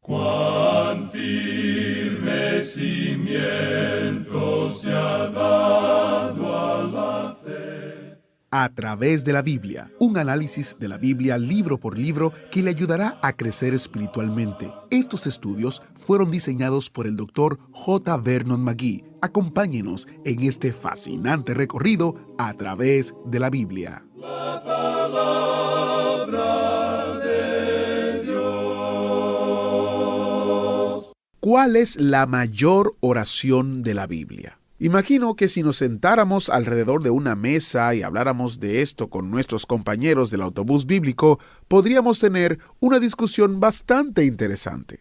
Cuán firme cimiento se ha dado a la fe. A través de la Biblia, un análisis de la Biblia libro por libro que le ayudará a crecer espiritualmente. Estos estudios fueron diseñados por el Dr. J. Vernon McGee. Acompáñenos en este fascinante recorrido a través de la Biblia. La palabra de Dios. ¿Cuál es la mayor oración de la Biblia? Imagino que si nos sentáramos alrededor de una mesa y habláramos de esto con nuestros compañeros del autobús bíblico, podríamos tener una discusión bastante interesante.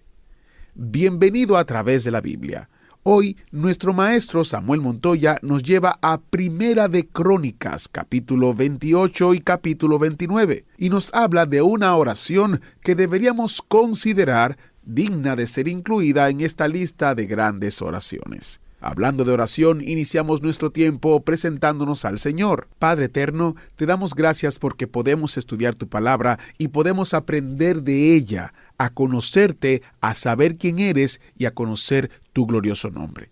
Bienvenido a través de la Biblia. Hoy, nuestro maestro Samuel Montoya nos lleva a Primera de Crónicas, capítulo 28 y capítulo 29, y nos habla de una oración que deberíamos considerar digna de ser incluida en esta lista de grandes oraciones. Hablando de oración, iniciamos nuestro tiempo presentándonos al Señor. Padre eterno, te damos gracias porque podemos estudiar tu palabra y podemos aprender de ella, a conocerte, a saber quién eres y a conocer tu glorioso nombre.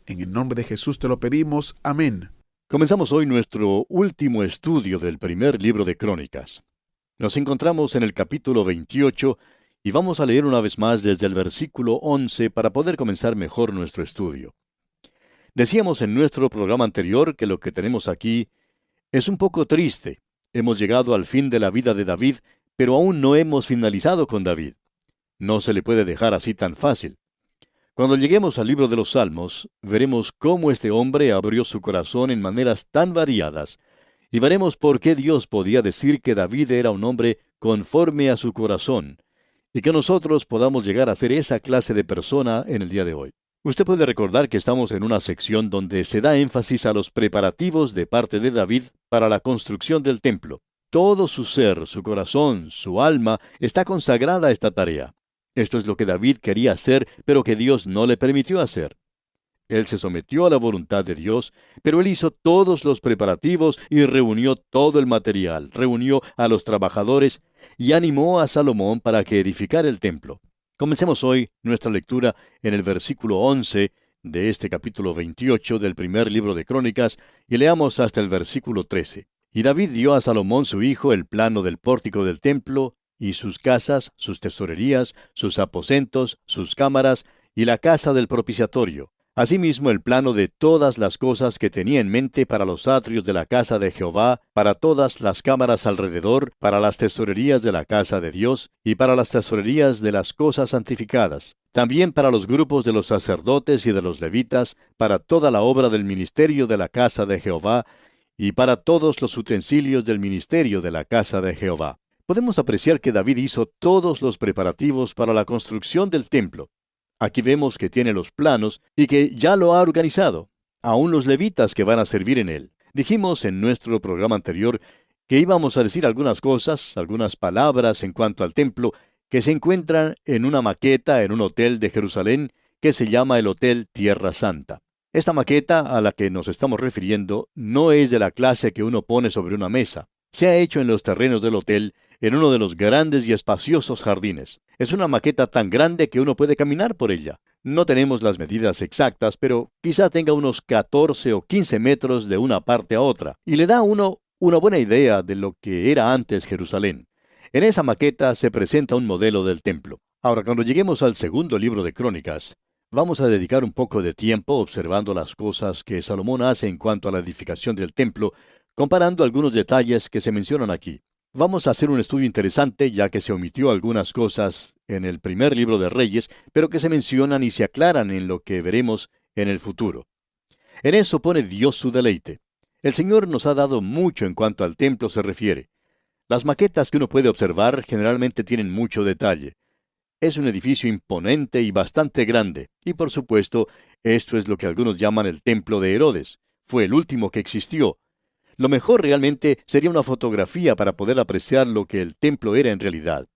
En el nombre de Jesús te lo pedimos. Amén. Comenzamos hoy nuestro último estudio del primer libro de Crónicas. Nos encontramos en el capítulo 28 y vamos a leer una vez más desde el versículo 11 para poder comenzar mejor nuestro estudio. Decíamos en nuestro programa anterior que lo que tenemos aquí es un poco triste. Hemos llegado al fin de la vida de David, pero aún no hemos finalizado con David. No se le puede dejar así tan fácil. Cuando lleguemos al libro de los Salmos, veremos cómo este hombre abrió su corazón en maneras tan variadas, y veremos por qué Dios podía decir que David era un hombre conforme a su corazón, y que nosotros podamos llegar a ser esa clase de persona en el día de hoy. Usted puede recordar que estamos en una sección donde se da énfasis a los preparativos de parte de David para la construcción del templo. Todo su ser, su corazón, su alma está consagrada a esta tarea. Esto es lo que David quería hacer, pero que Dios no le permitió hacer. Él se sometió a la voluntad de Dios, pero él hizo todos los preparativos y reunió todo el material, reunió a los trabajadores y animó a Salomón para que edificara el templo. Comencemos hoy nuestra lectura en el versículo 11 de este capítulo 28 del primer libro de Crónicas y leamos hasta el versículo 13. Y David dio a Salomón su hijo el plano del pórtico del templo y sus casas, sus tesorerías, sus aposentos, sus cámaras y la casa del propiciatorio. Asimismo el plano de todas las cosas que tenía en mente para los atrios de la casa de Jehová, para todas las cámaras alrededor, para las tesorerías de la casa de Dios, y para las tesorerías de las cosas santificadas. También para los grupos de los sacerdotes y de los levitas, para toda la obra del ministerio de la casa de Jehová, y para todos los utensilios del ministerio de la casa de Jehová. Podemos apreciar que David hizo todos los preparativos para la construcción del templo. Aquí vemos que tiene los planos y que ya lo ha organizado, aún los levitas que van a servir en él. Dijimos en nuestro programa anterior que íbamos a decir algunas cosas, algunas palabras en cuanto al templo que se encuentran en una maqueta en un hotel de Jerusalén que se llama el Hotel Tierra Santa. Esta maqueta a la que nos estamos refiriendo no es de la clase que uno pone sobre una mesa. Se ha hecho en los terrenos del hotel, en uno de los grandes y espaciosos jardines. Es una maqueta tan grande que uno puede caminar por ella. No tenemos las medidas exactas, pero quizá tenga unos 14 o 15 metros de una parte a otra, y le da a uno una buena idea de lo que era antes Jerusalén. En esa maqueta se presenta un modelo del templo. Ahora, cuando lleguemos al segundo libro de Crónicas, vamos a dedicar un poco de tiempo observando las cosas que Salomón hace en cuanto a la edificación del templo, comparando algunos detalles que se mencionan aquí. Vamos a hacer un estudio interesante, ya que se omitió algunas cosas en el primer libro de Reyes, pero que se mencionan y se aclaran en lo que veremos en el futuro. En eso pone Dios su deleite. El Señor nos ha dado mucho en cuanto al templo se refiere. Las maquetas que uno puede observar generalmente tienen mucho detalle. Es un edificio imponente y bastante grande, y por supuesto, esto es lo que algunos llaman el templo de Herodes. Fue el último que existió. Lo mejor realmente sería una fotografía para poder apreciar lo que el templo era en realidad.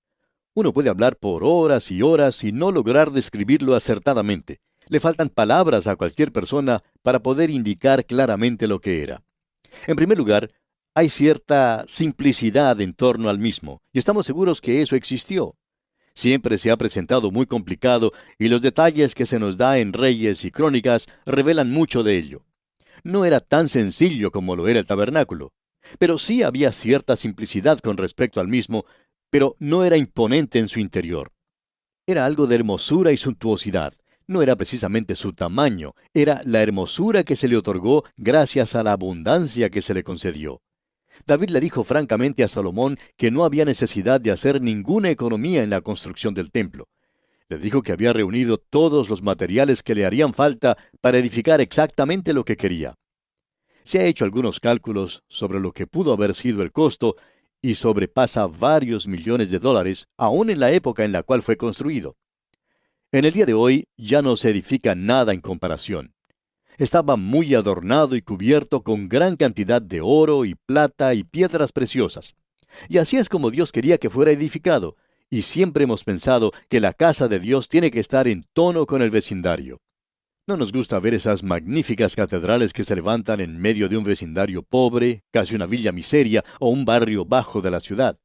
Uno puede hablar por horas y horas y no lograr describirlo acertadamente. Le faltan palabras a cualquier persona para poder indicar claramente lo que era. En primer lugar, hay cierta simplicidad en torno al mismo, y estamos seguros que eso existió. Siempre se ha presentado muy complicado y los detalles que se nos da en Reyes y Crónicas revelan mucho de ello. No era tan sencillo como lo era el tabernáculo, pero sí había cierta simplicidad con respecto al mismo, pero no era imponente en su interior. Era algo de hermosura y suntuosidad. No era precisamente su tamaño, era la hermosura que se le otorgó gracias a la abundancia que se le concedió. David le dijo francamente a Salomón que no había necesidad de hacer ninguna economía en la construcción del templo. Le dijo que había reunido todos los materiales que le harían falta para edificar exactamente lo que quería. Se ha hecho algunos cálculos sobre lo que pudo haber sido el costo y sobrepasa varios millones de dólares, aún en la época en la cual fue construido. En el día de hoy ya no se edifica nada en comparación. Estaba muy adornado y cubierto con gran cantidad de oro y plata y piedras preciosas. Y así es como Dios quería que fuera edificado, y siempre hemos pensado que la casa de Dios tiene que estar en tono con el vecindario. No nos gusta ver esas magníficas catedrales que se levantan en medio de un vecindario pobre, casi una villa miseria o un barrio bajo de la ciudad.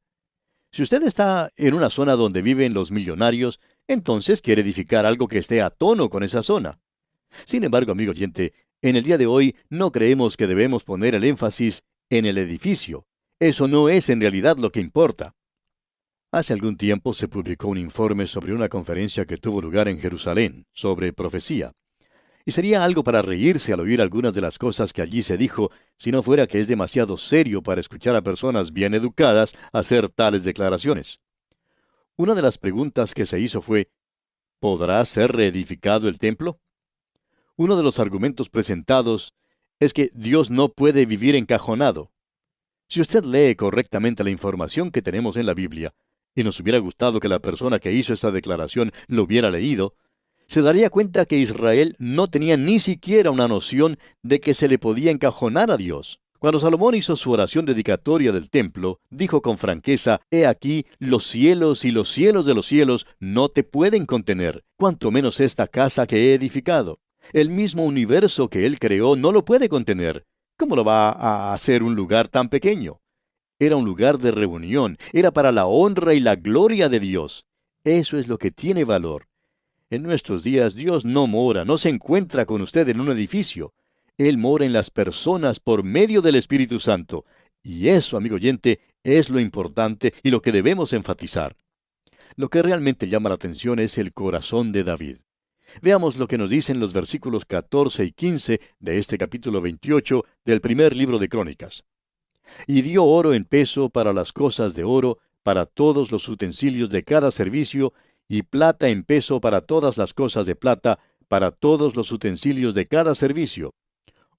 Si usted está en una zona donde viven los millonarios, entonces quiere edificar algo que esté a tono con esa zona. Sin embargo, amigo oyente, en el día de hoy no creemos que debemos poner el énfasis en el edificio. Eso no es en realidad lo que importa. Hace algún tiempo se publicó un informe sobre una conferencia que tuvo lugar en Jerusalén, sobre profecía. Y sería algo para reírse al oír algunas de las cosas que allí se dijo, si no fuera que es demasiado serio para escuchar a personas bien educadas hacer tales declaraciones. Una de las preguntas que se hizo fue, ¿podrá ser reedificado el templo? Uno de los argumentos presentados es que Dios no puede vivir encajonado. Si usted lee correctamente la información que tenemos en la Biblia, y nos hubiera gustado que la persona que hizo esta declaración lo hubiera leído, se daría cuenta que Israel no tenía ni siquiera una noción de que se le podía encajonar a Dios. Cuando Salomón hizo su oración dedicatoria del templo, dijo con franqueza, «He aquí, los cielos y los cielos de los cielos no te pueden contener, cuanto menos esta casa que he edificado. El mismo universo que Él creó no lo puede contener. ¿Cómo lo va a hacer un lugar tan pequeño?» Era un lugar de reunión, era para la honra y la gloria de Dios. Eso es lo que tiene valor. En nuestros días Dios no mora, no se encuentra con usted en un edificio. Él mora en las personas por medio del Espíritu Santo. Y eso, amigo oyente, es lo importante y lo que debemos enfatizar. Lo que realmente llama la atención es el corazón de David. Veamos lo que nos dicen los versículos 14 y 15 de este capítulo 28 del primer libro de Crónicas. Y dio oro en peso para las cosas de oro, para todos los utensilios de cada servicio, y plata en peso para todas las cosas de plata, para todos los utensilios de cada servicio.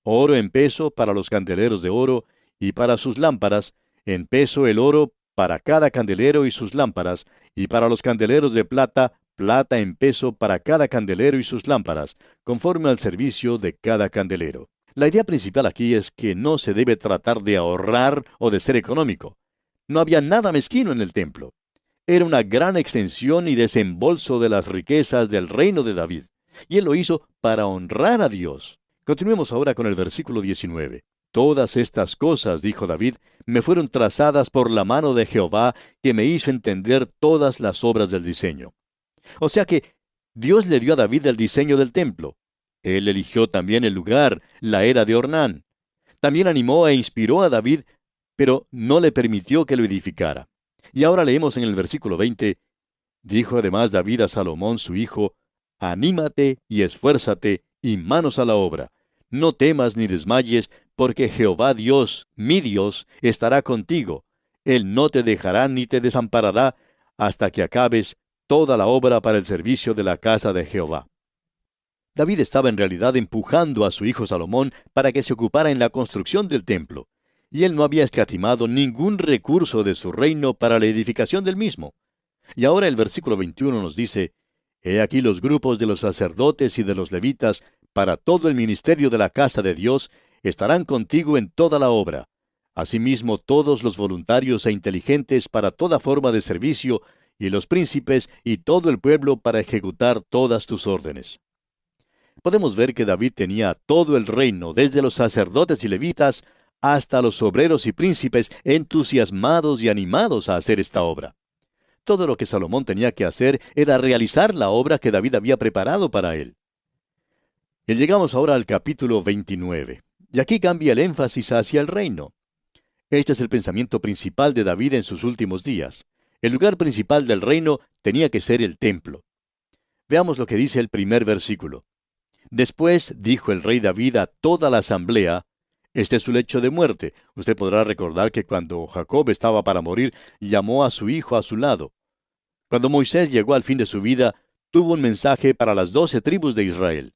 Oro en peso para los candeleros de oro, y para sus lámparas, en peso el oro para cada candelero y sus lámparas, y para los candeleros de plata, plata en peso para cada candelero y sus lámparas, conforme al servicio de cada candelero. La idea principal aquí es que no se debe tratar de ahorrar o de ser económico. No había nada mezquino en el templo. Era una gran extensión y desembolso de las riquezas del reino de David. Y él lo hizo para honrar a Dios. Continuemos ahora con el versículo 19. Todas estas cosas, dijo David, me fueron trazadas por la mano de Jehová, que me hizo entender todas las obras del diseño. O sea que Dios le dio a David el diseño del templo. Él eligió también el lugar, la era de Ornán. También animó e inspiró a David, pero no le permitió que lo edificara. Y ahora leemos en el versículo 20, dijo además David a Salomón su hijo, anímate y esfuérzate, y manos a la obra. No temas ni desmayes, porque Jehová Dios, mi Dios, estará contigo. Él no te dejará ni te desamparará, hasta que acabes toda la obra para el servicio de la casa de Jehová. David estaba en realidad empujando a su hijo Salomón para que se ocupara en la construcción del templo, y él no había escatimado ningún recurso de su reino para la edificación del mismo. Y ahora el versículo 21 nos dice, «He aquí los grupos de los sacerdotes y de los levitas, para todo el ministerio de la casa de Dios, estarán contigo en toda la obra. Asimismo todos los voluntarios e inteligentes para toda forma de servicio, y los príncipes y todo el pueblo para ejecutar todas tus órdenes». Podemos ver que David tenía todo el reino, desde los sacerdotes y levitas, hasta los obreros y príncipes entusiasmados y animados a hacer esta obra. Todo lo que Salomón tenía que hacer era realizar la obra que David había preparado para él. Y llegamos ahora al capítulo 29. Y aquí cambia el énfasis hacia el reino. Este es el pensamiento principal de David en sus últimos días. El lugar principal del reino tenía que ser el templo. Veamos lo que dice el primer versículo. Después dijo el rey David a toda la asamblea, este es su lecho de muerte. Usted podrá recordar que cuando Jacob estaba para morir, llamó a su hijo a su lado. Cuando Moisés llegó al fin de su vida, tuvo un mensaje para las 12 tribus de Israel.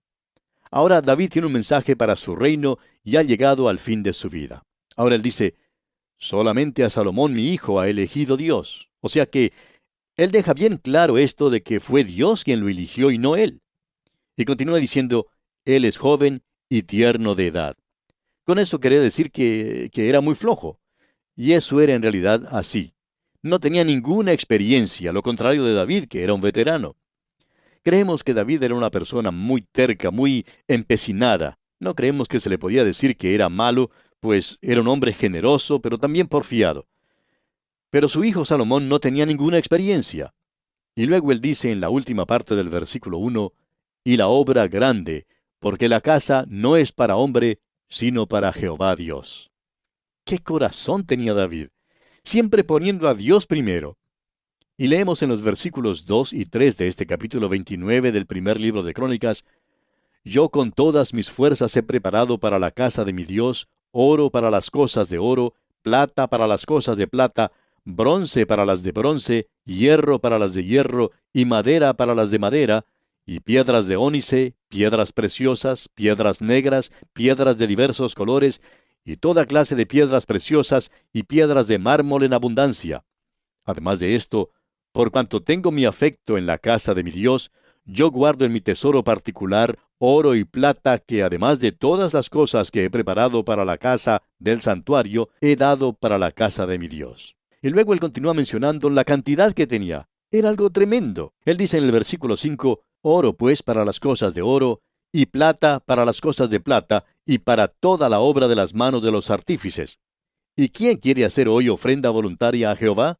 Ahora David tiene un mensaje para su reino y ha llegado al fin de su vida. Ahora él dice, solamente a Salomón mi hijo ha elegido Dios. O sea que él deja bien claro esto de que fue Dios quien lo eligió y no él. Y continúa diciendo, él es joven y tierno de edad. Con eso quería decir que era muy flojo. Y eso era en realidad así. No tenía ninguna experiencia, lo contrario de David, que era un veterano. Creemos que David era una persona muy terca, muy empecinada. No creemos que se le podía decir que era malo, pues era un hombre generoso, pero también porfiado. Pero su hijo Salomón no tenía ninguna experiencia. Y luego él dice en la última parte del versículo 1, y la obra grande, porque la casa no es para hombre, sino para Jehová Dios. ¡Qué corazón tenía David! Siempre poniendo a Dios primero. Y leemos en los versículos 2 y 3 de este capítulo 29 del primer libro de Crónicas, yo con todas mis fuerzas he preparado para la casa de mi Dios, oro para las cosas de oro, plata para las cosas de plata, bronce para las de bronce, hierro para las de hierro, y madera para las de madera, y piedras de ónice, piedras preciosas, piedras negras, piedras de diversos colores, y toda clase de piedras preciosas, y piedras de mármol en abundancia. Además de esto, por cuanto tengo mi afecto en la casa de mi Dios, yo guardo en mi tesoro particular oro y plata que además de todas las cosas que he preparado para la casa del santuario, he dado para la casa de mi Dios. Y luego él continúa mencionando la cantidad que tenía. Era algo tremendo. Él dice en el versículo 5, oro pues para las cosas de oro, y plata para las cosas de plata, y para toda la obra de las manos de los artífices. ¿Y quién quiere hacer hoy ofrenda voluntaria a Jehová?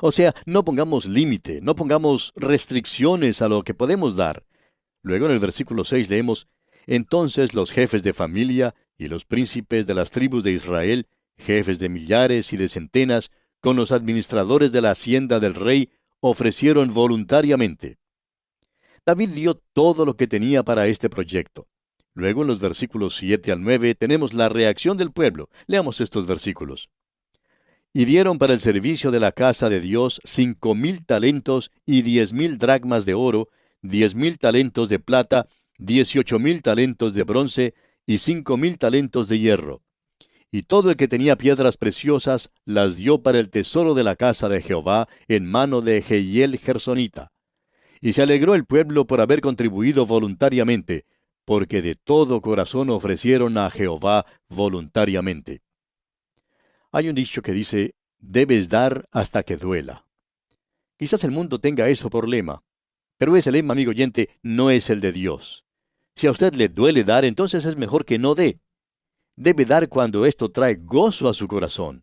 O sea, no pongamos límite, no pongamos restricciones a lo que podemos dar. Luego en el versículo 6 leemos, entonces los jefes de familia y los príncipes de las tribus de Israel, jefes de millares y de centenas, con los administradores de la hacienda del rey, ofrecieron voluntariamente. David dio todo lo que tenía para este proyecto. Luego en los versículos 7 al 9 tenemos la reacción del pueblo. Leamos estos versículos. Y dieron para el servicio de la casa de Dios 5,000 talentos y 10,000 dracmas de oro, 10,000 talentos de plata, 18,000 talentos de bronce y 5,000 talentos de hierro. Y todo el que tenía piedras preciosas las dio para el tesoro de la casa de Jehová en mano de Jehiel Gersonita. Y se alegró el pueblo por haber contribuido voluntariamente, porque de todo corazón ofrecieron a Jehová voluntariamente. Hay un dicho que dice, debes dar hasta que duela. Quizás el mundo tenga eso por lema, pero ese lema, amigo oyente, no es el de Dios. Si a usted le duele dar, entonces es mejor que no dé. Debe dar cuando esto trae gozo a su corazón.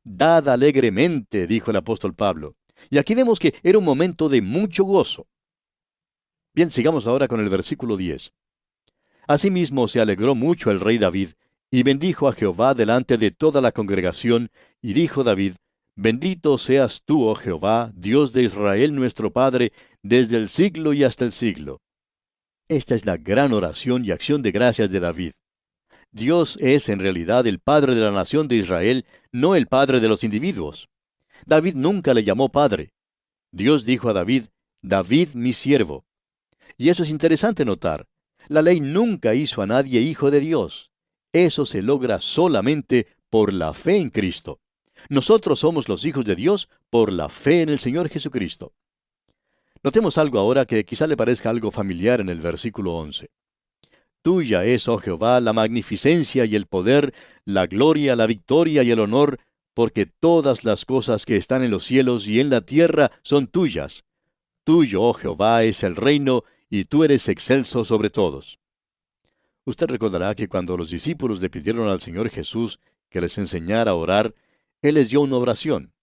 Dad alegremente, dijo el apóstol Pablo. Y aquí vemos que era un momento de mucho gozo. Bien, sigamos ahora con el versículo 10. Asimismo se alegró mucho el rey David, y bendijo a Jehová delante de toda la congregación, y dijo David, bendito seas tú, oh Jehová, Dios de Israel nuestro Padre, desde el siglo y hasta el siglo. Esta es la gran oración y acción de gracias de David. Dios es en realidad el Padre de la nación de Israel, no el Padre de los individuos. David nunca le llamó Padre. Dios dijo a David, David mi siervo. Y eso es interesante notar. La ley nunca hizo a nadie hijo de Dios. Eso se logra solamente por la fe en Cristo. Nosotros somos los hijos de Dios por la fe en el Señor Jesucristo. Notemos algo ahora que quizá le parezca algo familiar en el versículo 11. Tuya es, oh Jehová, la magnificencia y el poder, la gloria, la victoria y el honor, porque todas las cosas que están en los cielos y en la tierra son tuyas. Tuyo, oh Jehová, es el reino, y tú eres excelso sobre todos. Usted recordará que cuando los discípulos le pidieron al Señor Jesús que les enseñara a orar, Él les dio una oración.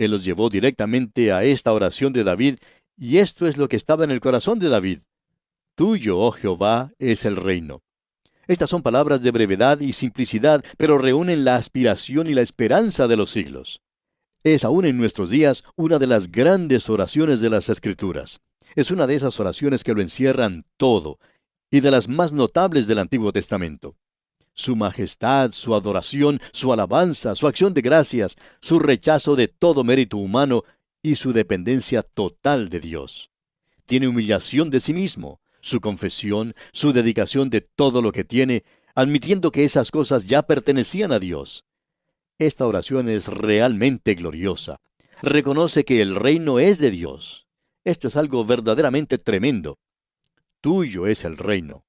Él los llevó directamente a esta oración de David, y esto es lo que estaba en el corazón de David. Tuyo, oh Jehová, es el reino. Estas son palabras de brevedad y simplicidad, pero reúnen la aspiración y la esperanza de los siglos. Es aún en nuestros días una de las grandes oraciones de las Escrituras. Es una de esas oraciones que lo encierran todo, y de las más notables del Antiguo Testamento. Su majestad, su adoración, su alabanza, su acción de gracias, su rechazo de todo mérito humano y su dependencia total de Dios. Tiene humillación de sí mismo, su confesión, su dedicación de todo lo que tiene, admitiendo que esas cosas ya pertenecían a Dios. Esta oración es realmente gloriosa. Reconoce que el reino es de Dios. Esto es algo verdaderamente tremendo. Tuyo es el reino.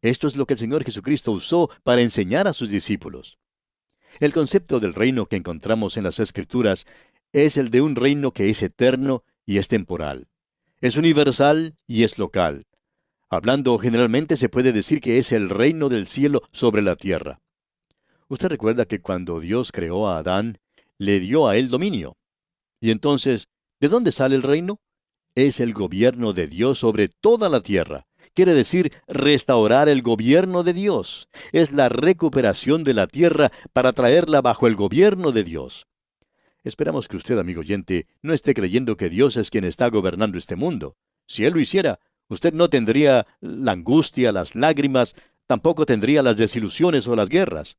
Esto es lo que el Señor Jesucristo usó para enseñar a sus discípulos. El concepto del reino que encontramos en las Escrituras es el de un reino que es eterno y es temporal. Es universal y es local. Hablando generalmente se puede decir que es el reino del cielo sobre la tierra. Usted recuerda que cuando Dios creó a Adán, le dio a él dominio. Y entonces, ¿de dónde sale el reino? Es el gobierno de Dios sobre toda la tierra. Quiere decir restaurar el gobierno de Dios. Es la recuperación de la tierra para traerla bajo el gobierno de Dios. Esperamos que usted, amigo oyente, no esté creyendo que Dios es quien está gobernando este mundo. Si Él lo hiciera, usted no tendría la angustia, las lágrimas, tampoco tendría las desilusiones o las guerras.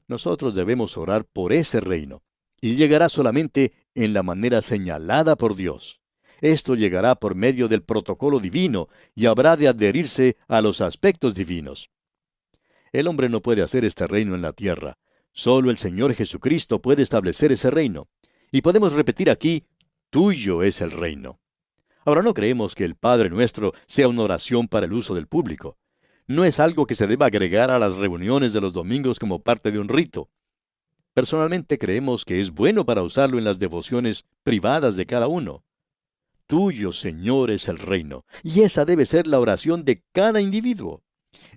Nosotros debemos orar por ese reino, y llegará solamente en la manera señalada por Dios. Esto llegará por medio del protocolo divino y habrá de adherirse a los aspectos divinos. El hombre no puede hacer este reino en la tierra. Solo el Señor Jesucristo puede establecer ese reino. Y podemos repetir aquí, tuyo es el reino. Ahora no creemos que el Padre Nuestro sea una oración para el uso del público. No es algo que se deba agregar a las reuniones de los domingos como parte de un rito. Personalmente creemos que es bueno para usarlo en las devociones privadas de cada uno. Tuyo, Señor, es el reino, y esa debe ser la oración de cada individuo.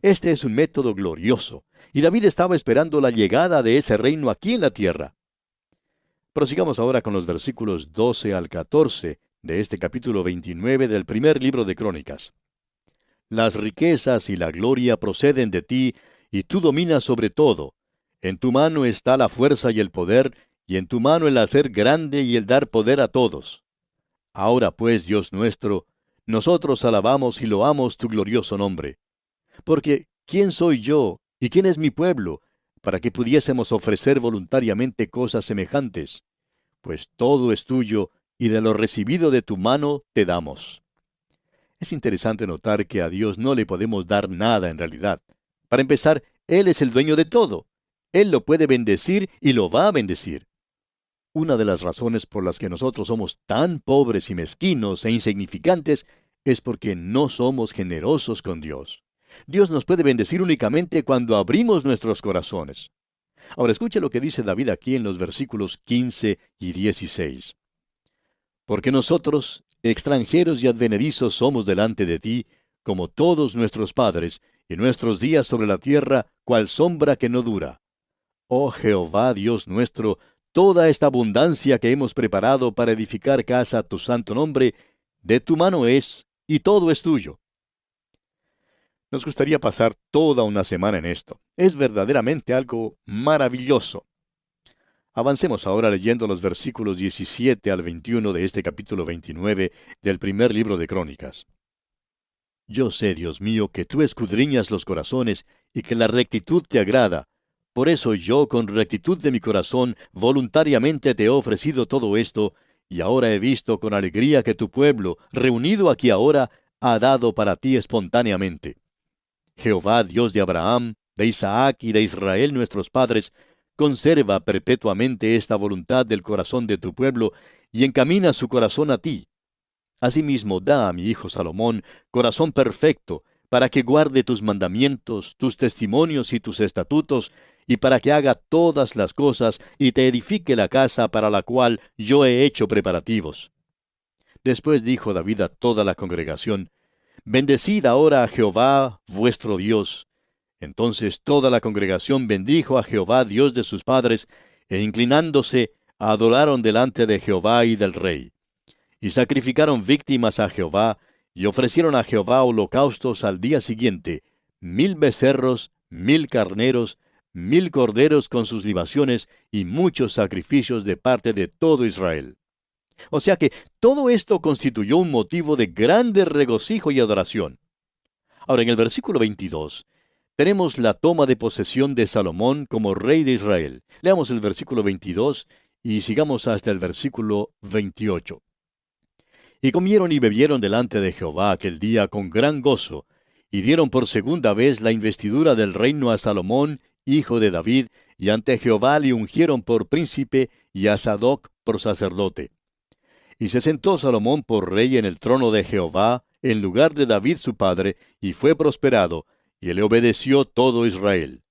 Este es un método glorioso, y David estaba esperando la llegada de ese reino aquí en la tierra. Prosigamos ahora con los versículos 12 al 14 de este capítulo 29 del primer libro de Crónicas. Las riquezas y la gloria proceden de ti, y tú dominas sobre todo. En tu mano está la fuerza y el poder, y en tu mano el hacer grande y el dar poder a todos. Ahora pues, Dios nuestro, nosotros alabamos y loamos tu glorioso nombre. Porque, ¿quién soy yo y quién es mi pueblo, para que pudiésemos ofrecer voluntariamente cosas semejantes? Pues todo es tuyo, y de lo recibido de tu mano te damos. Es interesante notar que a Dios no le podemos dar nada en realidad. Para empezar, Él es el dueño de todo. Él lo puede bendecir y lo va a bendecir. Una de las razones por las que nosotros somos tan pobres y mezquinos e insignificantes es porque no somos generosos con Dios. Dios nos puede bendecir únicamente cuando abrimos nuestros corazones. Ahora escuche lo que dice David aquí en los versículos 15 y 16. Porque nosotros, extranjeros y advenedizos, somos delante de ti, como todos nuestros padres, y nuestros días sobre la tierra, cual sombra que no dura. Oh Jehová, Dios nuestro, toda esta abundancia que hemos preparado para edificar casa a tu santo nombre, de tu mano es, y todo es tuyo. Nos gustaría pasar toda una semana en esto. Es verdaderamente algo maravilloso. Avancemos ahora leyendo los versículos 17 al 21 de este capítulo 29 del primer libro de Crónicas. Yo sé, Dios mío, que tú escudriñas los corazones y que la rectitud te agrada. Por eso yo, con rectitud de mi corazón, voluntariamente te he ofrecido todo esto, y ahora he visto con alegría que tu pueblo, reunido aquí ahora, ha dado para ti espontáneamente. Jehová, Dios de Abraham, de Isaac y de Israel nuestros padres, conserva perpetuamente esta voluntad del corazón de tu pueblo, y encamina su corazón a ti. Asimismo, da a mi hijo Salomón corazón perfecto, para que guarde tus mandamientos, tus testimonios y tus estatutos, y para que haga todas las cosas y te edifique la casa para la cual yo he hecho preparativos. Después dijo David a toda la congregación, Bendecid ahora a Jehová vuestro Dios. Entonces toda la congregación bendijo a Jehová Dios de sus padres, e inclinándose, adoraron delante de Jehová y del rey, y sacrificaron víctimas a Jehová, y ofrecieron a Jehová holocaustos al día siguiente, 1000 becerros, 1000 carneros, 1000 corderos con sus libaciones, y muchos sacrificios de parte de todo Israel. O sea que todo esto constituyó un motivo de grande regocijo y adoración. Ahora, en el versículo 22, tenemos la toma de posesión de Salomón como rey de Israel. Leamos el versículo 22 y sigamos hasta el versículo 28. Y comieron y bebieron delante de Jehová aquel día con gran gozo, y dieron por segunda vez la investidura del reino a Salomón, hijo de David, y ante Jehová le ungieron por príncipe, y a Sadoc por sacerdote. Y se sentó Salomón por rey en el trono de Jehová, en lugar de David su padre, y fue prosperado, y le obedeció todo Israel.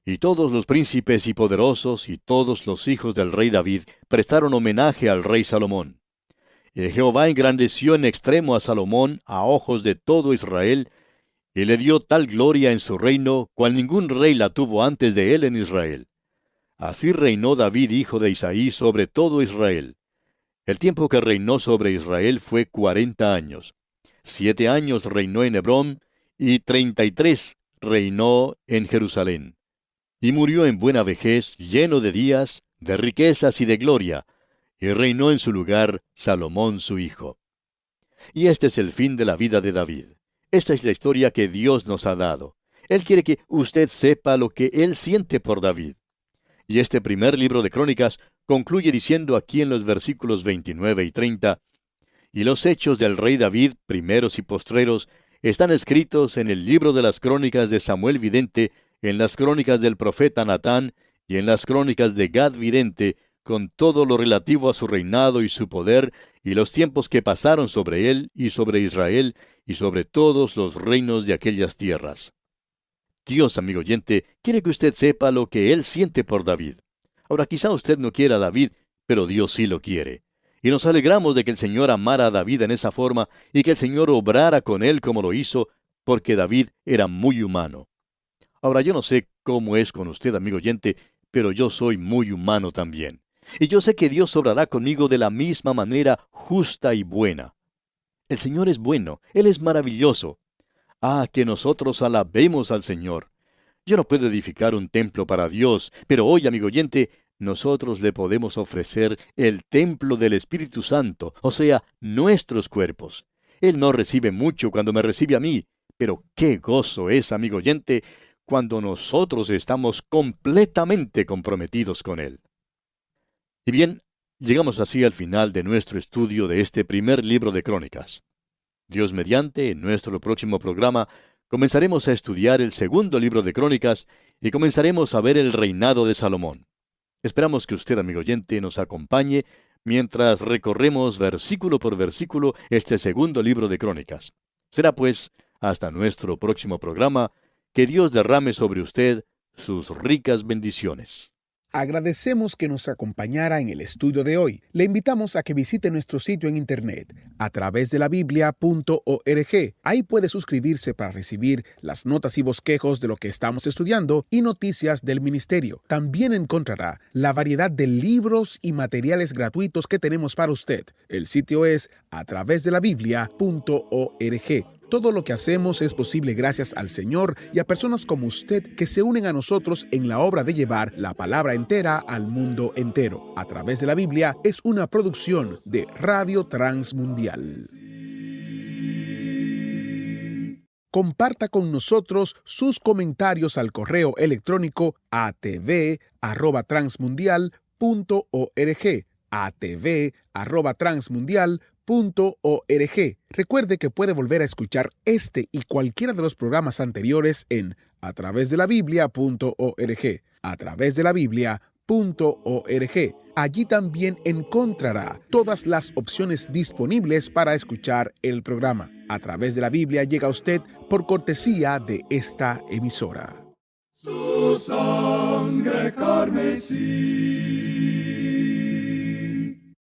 Y todos los príncipes y poderosos, y todos los hijos del rey David, prestaron homenaje al rey Salomón. Y Jehová engrandeció en extremo a Salomón a ojos de todo Israel, y le dio tal gloria en su reino, cual ningún rey la tuvo antes de él en Israel. Así reinó David, hijo de Isaí, sobre todo Israel. El tiempo que reinó sobre Israel fue 40 años. 7 años reinó en Hebrón, y 33 reinó en Jerusalén. Y murió en buena vejez, lleno de días, de riquezas y de gloria, y reinó en su lugar Salomón su hijo. Y este es el fin de la vida de David. Esta es la historia que Dios nos ha dado. Él quiere que usted sepa lo que Él siente por David. Y este primer libro de Crónicas concluye diciendo aquí en los versículos 29 y 30, y los hechos del rey David, primeros y postreros, están escritos en el libro de las crónicas de Samuel vidente, en las crónicas del profeta Natán, y en las crónicas de Gad vidente, con todo lo relativo a su reinado y su poder, y los tiempos que pasaron sobre él y sobre Israel, y sobre todos los reinos de aquellas tierras. Dios, amigo oyente, quiere que usted sepa lo que Él siente por David. Ahora, quizá usted no quiera a David, pero Dios sí lo quiere. Y nos alegramos de que el Señor amara a David en esa forma, y que el Señor obrara con él como lo hizo, porque David era muy humano. Ahora, yo no sé cómo es con usted, amigo oyente, pero yo soy muy humano también. Y yo sé que Dios obrará conmigo de la misma manera justa y buena. El Señor es bueno, Él es maravilloso. Ah, que nosotros alabemos al Señor. Yo no puedo edificar un templo para Dios, pero hoy, amigo oyente, nosotros le podemos ofrecer el templo del Espíritu Santo, o sea, nuestros cuerpos. Él no recibe mucho cuando me recibe a mí, pero qué gozo es, amigo oyente, cuando nosotros estamos completamente comprometidos con Él. Y bien, llegamos así al final de nuestro estudio de este primer libro de Crónicas. Dios mediante, en nuestro próximo programa, comenzaremos a estudiar el segundo libro de Crónicas y comenzaremos a ver el reinado de Salomón. Esperamos que usted, amigo oyente, nos acompañe mientras recorremos versículo por versículo este segundo libro de Crónicas. Será pues, hasta nuestro próximo programa, que Dios derrame sobre usted sus ricas bendiciones. Agradecemos que nos acompañara en el estudio de hoy. Le invitamos a que visite nuestro sitio en internet a través de la Biblia.org. Ahí puede suscribirse para recibir las notas y bosquejos de lo que estamos estudiando y noticias del ministerio. También encontrará la variedad de libros y materiales gratuitos que tenemos para usted. El sitio es a través de la Biblia.org. Todo lo que hacemos es posible gracias al Señor y a personas como usted que se unen a nosotros en la obra de llevar la palabra entera al mundo entero. A través de la Biblia es una producción de Radio Transmundial. Comparta con nosotros sus comentarios al correo electrónico atv@transmundial.org. atv@transmundial.org. Recuerde que puede volver a escuchar este y cualquiera de los programas anteriores en a través de la Biblia.org. A través de la Biblia.org. Allí también encontrará todas las opciones disponibles para escuchar el programa. A través de la Biblia llega a usted por cortesía de esta emisora. Su sangre carmesí